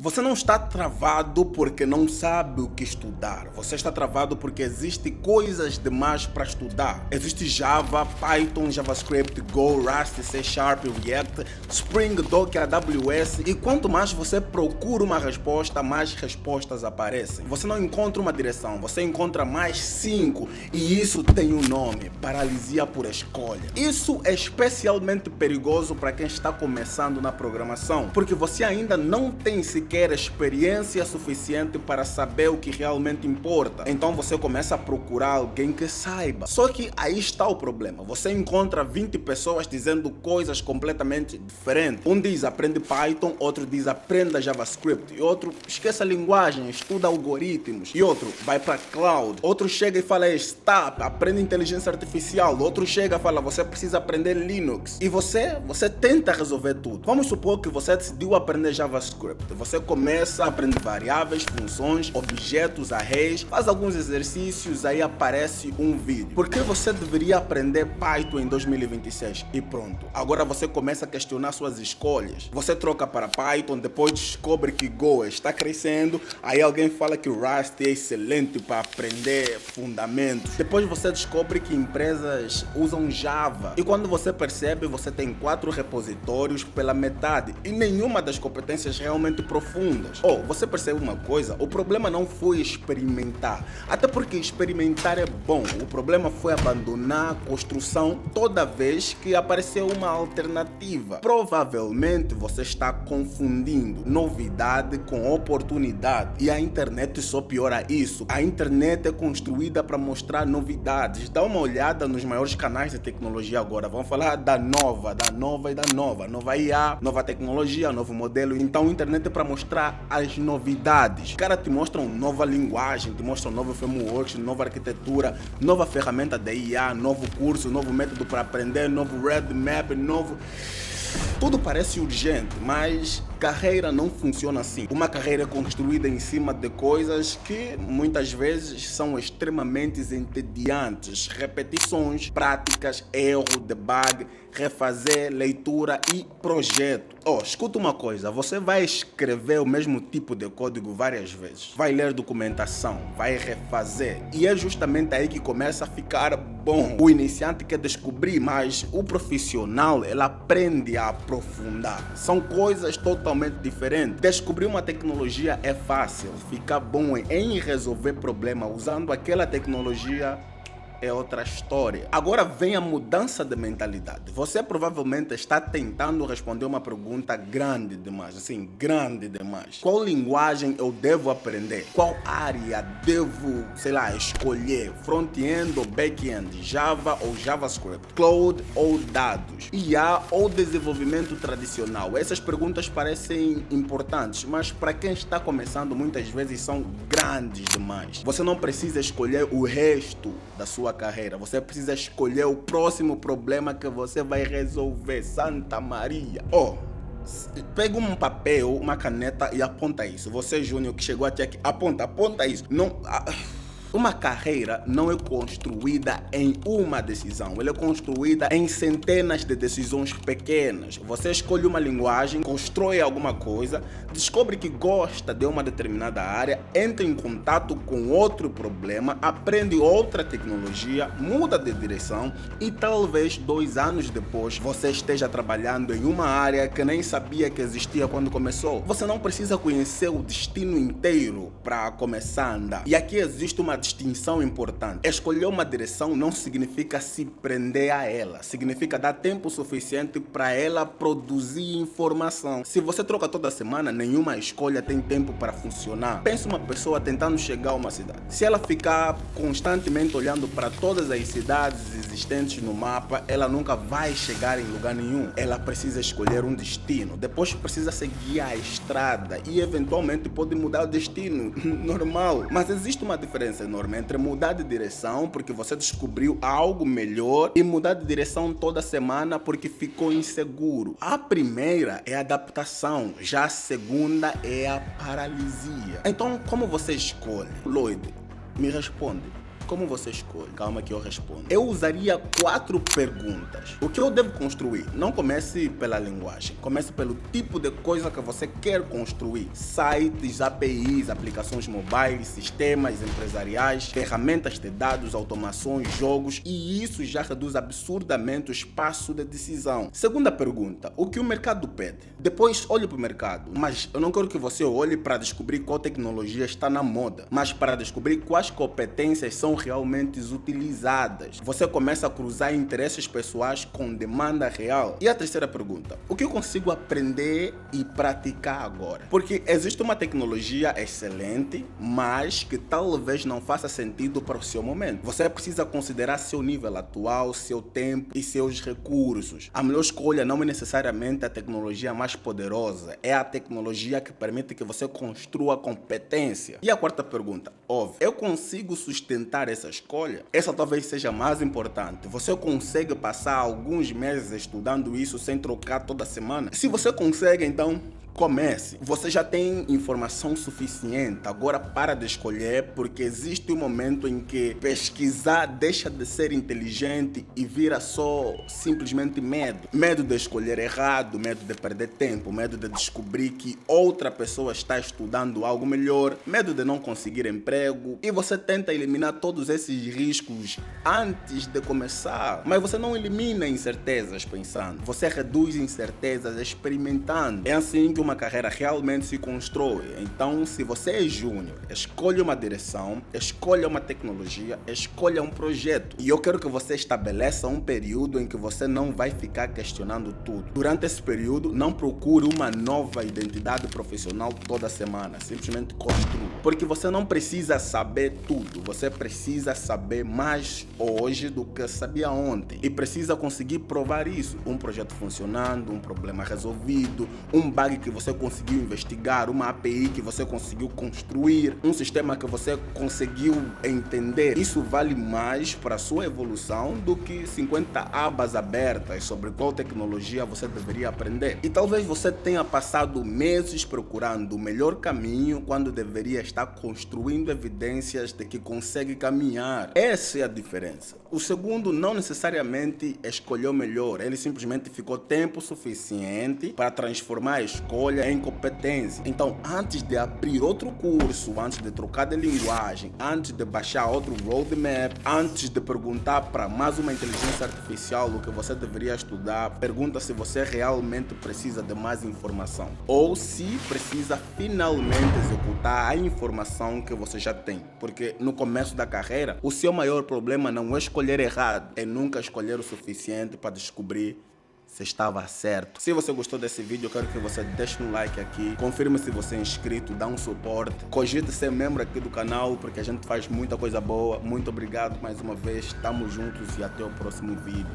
Você não está travado porque não sabe o que estudar. Você está travado porque existem coisas demais para estudar. Existe Java, Python, JavaScript, Go, Rust, C#, React, Spring, Docker, AWS. E quanto mais você procura uma resposta, mais respostas aparecem. Você não encontra uma direção, você encontra mais 5. E isso tem um nome: paralisia por escolha. Isso é especialmente perigoso para quem está começando na programação, porque você ainda não tem sequer experiência suficiente para saber o que realmente importa. Então você começa a procurar alguém que saiba. Só que aí está o problema. Você encontra 20 pessoas dizendo coisas completamente diferentes. Um diz aprende Python, outro diz aprenda JavaScript, e outro esqueça a linguagem, estuda algoritmos, e outro vai para cloud. Outro chega e fala STAP, aprende inteligência artificial. Outro chega e fala você precisa aprender Linux. E você tenta resolver tudo. Vamos supor que você decidiu aprender JavaScript. Você começa a aprender variáveis, funções, objetos, arrays, faz alguns exercícios, aí aparece um vídeo. Por que você deveria aprender Python em 2026? E pronto. Agora você começa a questionar suas escolhas. Você troca para Python, depois descobre que Go está crescendo, aí alguém fala que o Rust é excelente para aprender fundamentos. Depois você descobre que empresas usam Java. E quando você percebe, você tem 4 repositórios pela metade e nenhuma das competências realmente profundas. Você percebe uma coisa? O problema não foi experimentar, até porque experimentar é bom. O problema foi abandonar a construção toda vez que apareceu uma alternativa. Provavelmente você está confundindo novidade com oportunidade, e a internet só piora isso. A internet é construída para mostrar novidades. Dá uma olhada nos maiores canais de tecnologia agora. Vamos falar da nova e da nova. Nova IA, nova tecnologia, novo modelo. Então a internet é para mostrar as novidades. Os caras te mostram nova linguagem, te mostram novo framework, nova arquitetura, nova ferramenta de IA, novo curso, novo método para aprender, novo roadmap, novo... Tudo parece urgente, mas carreira não funciona assim. Uma carreira é construída em cima de coisas que muitas vezes são extremamente entediantes. Repetições, práticas, erro, debug, refazer, leitura e projeto. Escuta uma coisa, você vai escrever o mesmo tipo de código várias vezes. Vai ler documentação, vai refazer. E é justamente aí que começa a ficar bom. O iniciante quer descobrir, mas o profissional, ele aprende a aprofundar. São coisas totalmente diferentes. Descobrir uma tecnologia é fácil. Ficar bom em resolver problema usando aquela tecnologia é outra história. Agora vem a mudança de mentalidade. Você provavelmente está tentando responder uma pergunta grande demais, assim, grande demais. Qual linguagem eu devo aprender? Qual área devo, escolher? Front-end ou back-end? Java ou JavaScript? Cloud ou dados? IA ou desenvolvimento tradicional? Essas perguntas parecem importantes, mas para quem está começando, muitas vezes são grandes demais. Você não precisa escolher o resto da sua carreira, você precisa escolher o próximo problema que você vai resolver. Santa Maria! Pega um papel, uma caneta e aponta isso. Você, Júnior, que chegou até aqui, aponta isso. Uma carreira não é construída em uma decisão, ela é construída em centenas de decisões pequenas. Você escolhe uma linguagem, constrói alguma coisa, descobre que gosta de uma determinada área, entra em contato com outro problema, aprende outra tecnologia, muda de direção e talvez 2 anos depois você esteja trabalhando em uma área que nem sabia que existia quando começou. Você não precisa conhecer o destino inteiro para começar a andar. E aqui existe uma distinção importante. Escolher uma direção não significa se prender a ela, significa dar tempo suficiente para ela produzir informação. Se você troca toda semana, nenhuma escolha tem tempo para funcionar. Pensa uma pessoa tentando chegar a uma cidade. Se ela ficar constantemente olhando para todas as cidades existentes no mapa, ela nunca vai chegar em lugar nenhum. Ela precisa escolher um destino, depois precisa seguir a estrada e eventualmente pode mudar o destino, normal. Mas existe uma diferença enorme entre mudar de direção porque você descobriu algo melhor e mudar de direção toda semana porque ficou inseguro. A primeira é a adaptação, já a segunda é a paralisia. Então, como você escolhe? Lloyd, me responde. Como você escolhe? Calma que eu respondo. Eu usaria 4 perguntas. O que eu devo construir? Não comece pela linguagem. Comece pelo tipo de coisa que você quer construir. Sites, APIs, aplicações mobile, sistemas empresariais, ferramentas de dados, automações, jogos. E isso já reduz absurdamente o espaço de decisão. Segunda pergunta. O que o mercado pede? Depois olhe para o mercado. Mas eu não quero que você olhe para descobrir qual tecnologia está na moda, mas para descobrir quais competências são realmente utilizadas. Você começa a cruzar interesses pessoais com demanda real. E a terceira pergunta, o que eu consigo aprender e praticar agora? Porque existe uma tecnologia excelente, mas que talvez não faça sentido para o seu momento. Você precisa considerar seu nível atual, seu tempo e seus recursos. A melhor escolha não é necessariamente a tecnologia mais poderosa, é a tecnologia que permite que você construa competência. E a quarta pergunta, óbvio, eu consigo sustentar essa escolha? Essa talvez seja mais importante. Você consegue passar alguns meses estudando isso sem trocar toda semana? Se você consegue, então comece. Você já tem informação suficiente. Agora para de escolher, porque existe um momento em que pesquisar deixa de ser inteligente e vira só simplesmente medo. Medo de escolher errado, medo de perder tempo, medo de descobrir que outra pessoa está estudando algo melhor, medo de não conseguir emprego. E você tenta eliminar todos esses riscos antes de começar. Mas você não elimina incertezas pensando. Você reduz incertezas experimentando. É assim que uma carreira realmente se constrói. Então, se você é júnior, escolha uma direção, escolha uma tecnologia, escolha um projeto. E eu quero que você estabeleça um período em que você não vai ficar questionando tudo. Durante esse período, não procure uma nova identidade profissional toda semana. Simplesmente construa. Porque você não precisa saber tudo. Você precisa saber mais hoje do que sabia ontem. E precisa conseguir provar isso. Um projeto funcionando, um problema resolvido, um bug que você conseguiu investigar, uma API que você conseguiu construir, um sistema que você conseguiu entender. Isso vale mais para a sua evolução do que 50 abas abertas sobre qual tecnologia você deveria aprender. E talvez você tenha passado meses procurando o melhor caminho quando deveria estar construindo evidências de que consegue caminhar. Essa é a diferença. O segundo não necessariamente escolheu melhor, ele simplesmente ficou tempo suficiente para transformar a escolha em competência. Então, antes de abrir outro curso, antes de trocar de linguagem, antes de baixar outro roadmap, antes de perguntar para mais uma inteligência artificial o que você deveria estudar, pergunta se você realmente precisa de mais informação ou se precisa finalmente executar a informação que você já tem. Porque no começo da carreira, o seu maior problema não é escolher errado, é nunca escolher o suficiente para descobrir se estava certo. Se você gostou desse vídeo, eu quero que você deixe um like aqui, confirme se você é inscrito, dá um suporte, cogite ser membro aqui do canal, porque a gente faz muita coisa boa. Muito obrigado mais uma vez, tamo juntos e até o próximo vídeo.